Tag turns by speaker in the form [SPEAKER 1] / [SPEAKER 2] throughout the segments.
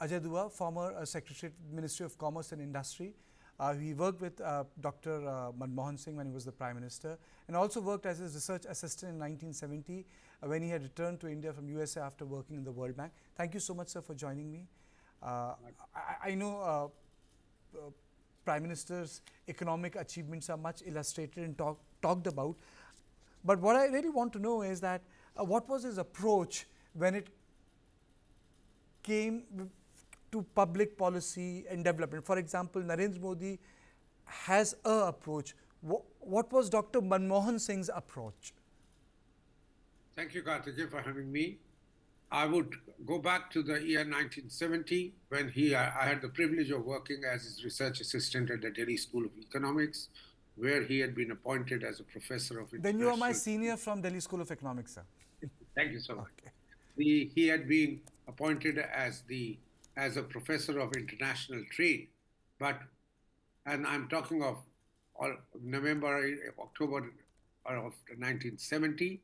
[SPEAKER 1] Ajay Dua, former Secretary at Ministry of Commerce and Industry. He worked with Dr. Manmohan Singh when he was the Prime Minister, and also worked as his research assistant in 1970 when he had returned to India from USA after working in the World Bank. Thank you so much, sir, for joining me. I know Prime Minister's economic achievements are much illustrated and talked about, but what I really want to know is that what was his approach when it came to public policy and development? For example, Narendra Modi has a approach. What was Dr. Manmohan Singh's approach?
[SPEAKER 2] Thank you, Karthikeyan, for having me. I would go back to the year 1970 when I had the privilege of working as his research assistant at the Delhi School of Economics, where he had been appointed as a professor of
[SPEAKER 1] Then you are my
[SPEAKER 2] international.
[SPEAKER 1] senior from Delhi School of Economics, sir.
[SPEAKER 2] Thank you so much.
[SPEAKER 1] Okay.
[SPEAKER 2] He had been appointed as a professor of international trade, and I'm talking of October of 1970.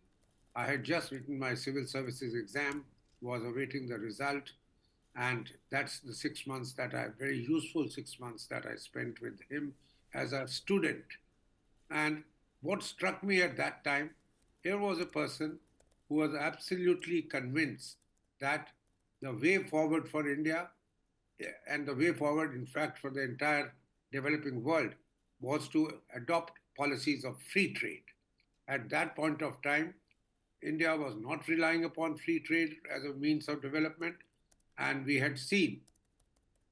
[SPEAKER 2] I had just written my civil services exam, was awaiting the result, and that's the 6 months very useful 6 months that I spent with him as a student. And what struck me at that time, here was a person who was absolutely convinced that the way forward for India and the way forward, in fact, for the entire developing world was to adopt policies of free trade. At that point of time, India was not relying upon free trade as a means of development, and we had seen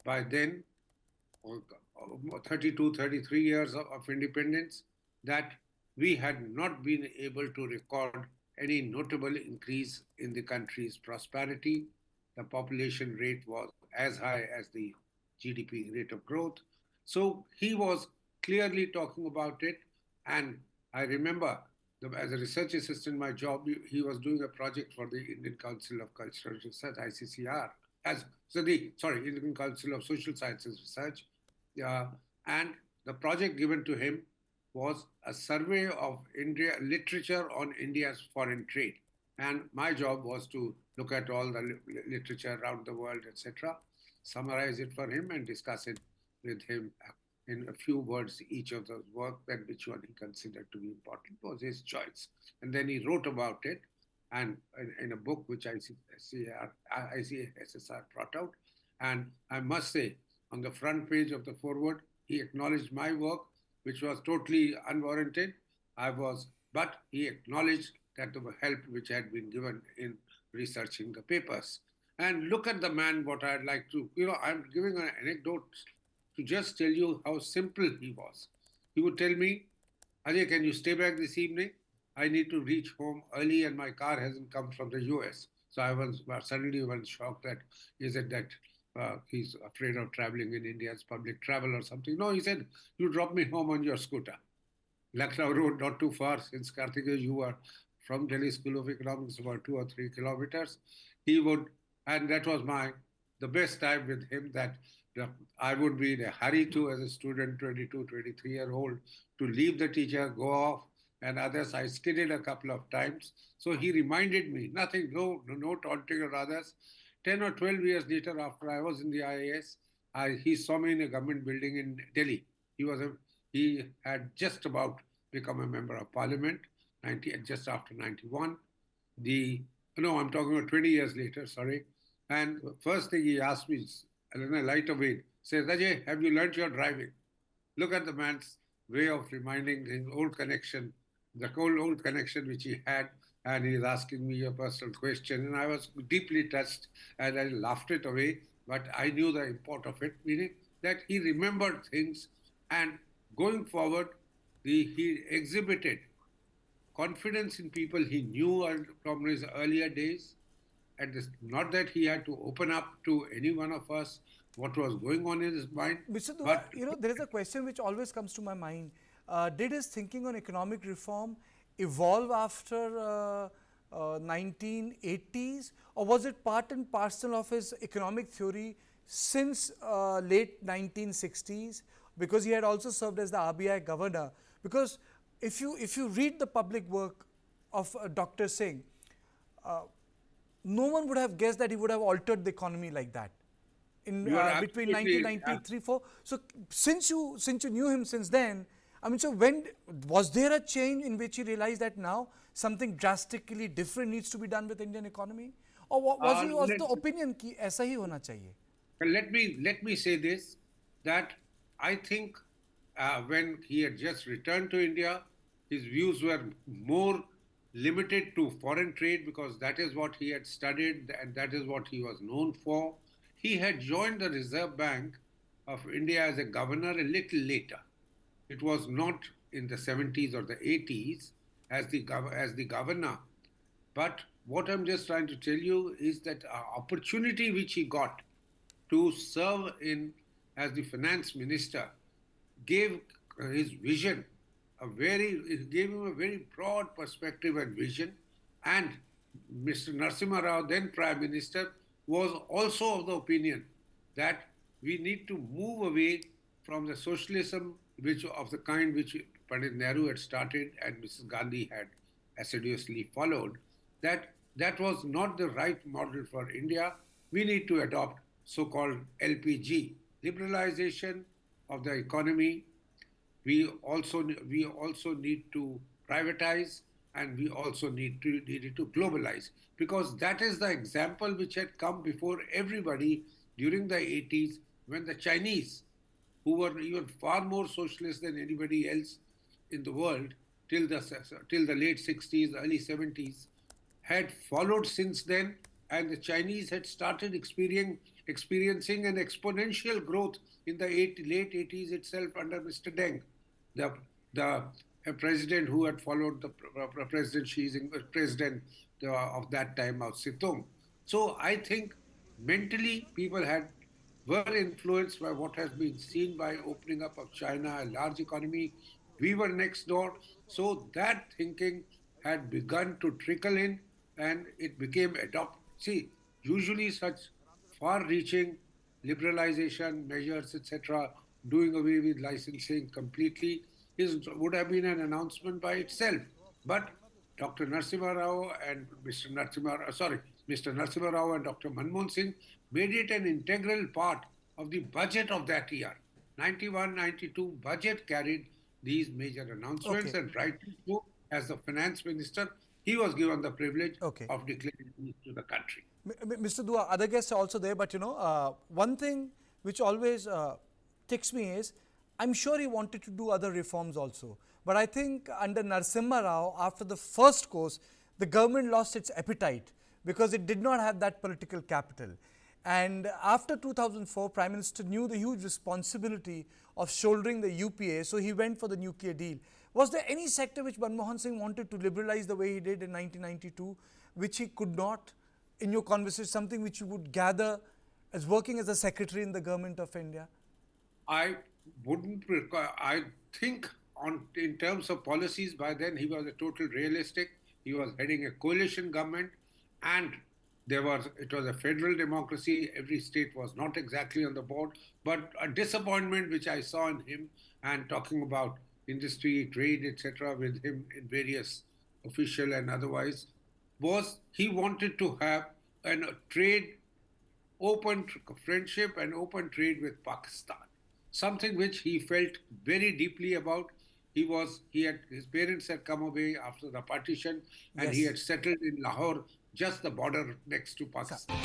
[SPEAKER 2] by then, 32, 33 years of independence, that we had not been able to record any notable increase in the country's prosperity. The population rate was as high as the GDP rate of growth. So he was clearly talking about it. And I remember, as a research assistant, my job, he was doing a project for the Indian Council of Cultural Research, ICCR, Indian Council of Social Sciences Research. And the project given to him was a survey of India literature on India's foreign trade. And my job was to look at all the literature around the world, etc., summarize it for him and discuss it with him in a few words. Each of those work, that which one he considered to be important was his choice. And then he wrote about it and in a book which ICSSR brought out. And I must say, on the front page of the foreword, he acknowledged my work, which was totally unwarranted. But he acknowledged that the help which had been given in researching the papers. And look at the man, what I'd like to, I'm giving an anecdote to just tell you how simple he was. He would tell me, Ajay, can you stay back this evening? I need to reach home early and my car hasn't come from the US. So I was suddenly shocked that he said that he's afraid of traveling in India's public travel or something. No, he said, you drop me home on your scooter. Lucknow Road, not too far, since Karthikeyan, you are from Delhi School of Economics, about 2 or 3 kilometers. He would, and that was the best time with him, that I would be in a hurry to, as a student, 22, 23-year-old, to leave the teacher, go off, and others. I skidded a couple of times. So he reminded me, nothing, no taunting or others. 10 or 12 years later, after I was in the IAS, he saw me in a government building in Delhi. He had just about become a member of parliament, just after 91. I'm talking about 20 years later, sorry. And the first thing he asked me, in a lighter way, says, Ajay, have you learnt your driving? Look at the man's way of reminding his old connection, the old connection which he had, and he's asking me a personal question. And I was deeply touched and I laughed it away, but I knew the import of it, meaning that he remembered things, and going forward, he exhibited confidence in people he knew from his earlier days. And not that he had to open up to any one of us what was going on in his mind.
[SPEAKER 1] Mr. Dua,
[SPEAKER 2] But
[SPEAKER 1] there is a question which always comes to my mind. Did his thinking on economic reform evolve after 1980s, or was it part and parcel of his economic theory since late 1960s? Because he had also served as the RBI governor. Because if you read the public work of Dr. Singh, no one would have guessed that he would have altered the economy like that. in
[SPEAKER 2] You are
[SPEAKER 1] between
[SPEAKER 2] absolutely
[SPEAKER 1] 1993-4. So since you knew him since then, I mean, so when was there a change in which he realized that now something drastically different needs to be done with Indian economy, or was
[SPEAKER 2] let,
[SPEAKER 1] the opinion कि ऐसा ही होना चाहिए?
[SPEAKER 2] let me say this, that I think when he had just returned to India, his views were more limited to foreign trade because that is what he had studied and that is what he was known for. He had joined the Reserve Bank of India as a governor a little later. It was not in the 70s or the 80s as the governor. But what I'm just trying to tell you is that opportunity which he got to serve in as the finance minister gave his vision it gave him a very broad perspective and vision. And Mr. Narasimha Rao, then Prime Minister, was also of the opinion that we need to move away from the socialism which of the kind which Pandit Nehru had started and Mrs. Gandhi had assiduously followed, that was not the right model for India. We need to adopt so-called LPG, liberalization of the economy. We also need to privatize, and we also needed to globalize, because that is the example which had come before everybody during the 80s, when the Chinese, who were even far more socialist than anybody else in the world till the late 60s, early 70s, had followed since then, and the Chinese had started experiencing an exponential growth in the late 80s itself under Mr. Deng, the, the president who had followed the President Xi Jinping, president of that time, Mao Zedong. So I think mentally people were influenced by what has been seen by opening up of China, a large economy. We were next door. So that thinking had begun to trickle in, and it became adopt. See, usually such far-reaching liberalization measures, etc., doing away with licensing completely, would have been an announcement by itself. But Dr. Narasimha Rao and Mr. Narasimha Rao and Dr. Manmohan Singh made it an integral part of the budget of that year. 91-92 budget carried these major announcements,
[SPEAKER 1] Okay.
[SPEAKER 2] and rightly so, as the finance minister, he was given the privilege
[SPEAKER 1] Okay.
[SPEAKER 2] of declaring peace to the country.
[SPEAKER 1] Mr. Dua, other guests are also there, but one thing which always ticks me is, I'm sure he wanted to do other reforms also. But I think under Narasimha Rao, after the first course, the government lost its appetite because it did not have that political capital. And after 2004, Prime Minister knew the huge responsibility of shouldering the UPA, so he went for the nuclear deal. Was there any sector which Manmohan Singh wanted to liberalize the way he did in 1992, which he could not? In your conversation, something which you would gather as working as a secretary in the government of India?
[SPEAKER 2] I wouldn't. I think in terms of policies, by then he was a total realistic. He was heading a coalition government, and it was a federal democracy. Every state was not exactly on the board, but a disappointment which I saw in him, and talking about industry, trade, etc., with him in various official and otherwise, was he wanted to have a trade, open friendship and open trade with Pakistan, something which he felt very deeply about. His parents had come away after the partition, and he
[SPEAKER 1] Yes.
[SPEAKER 2] had settled in Lahore, just the border next to Pakistan.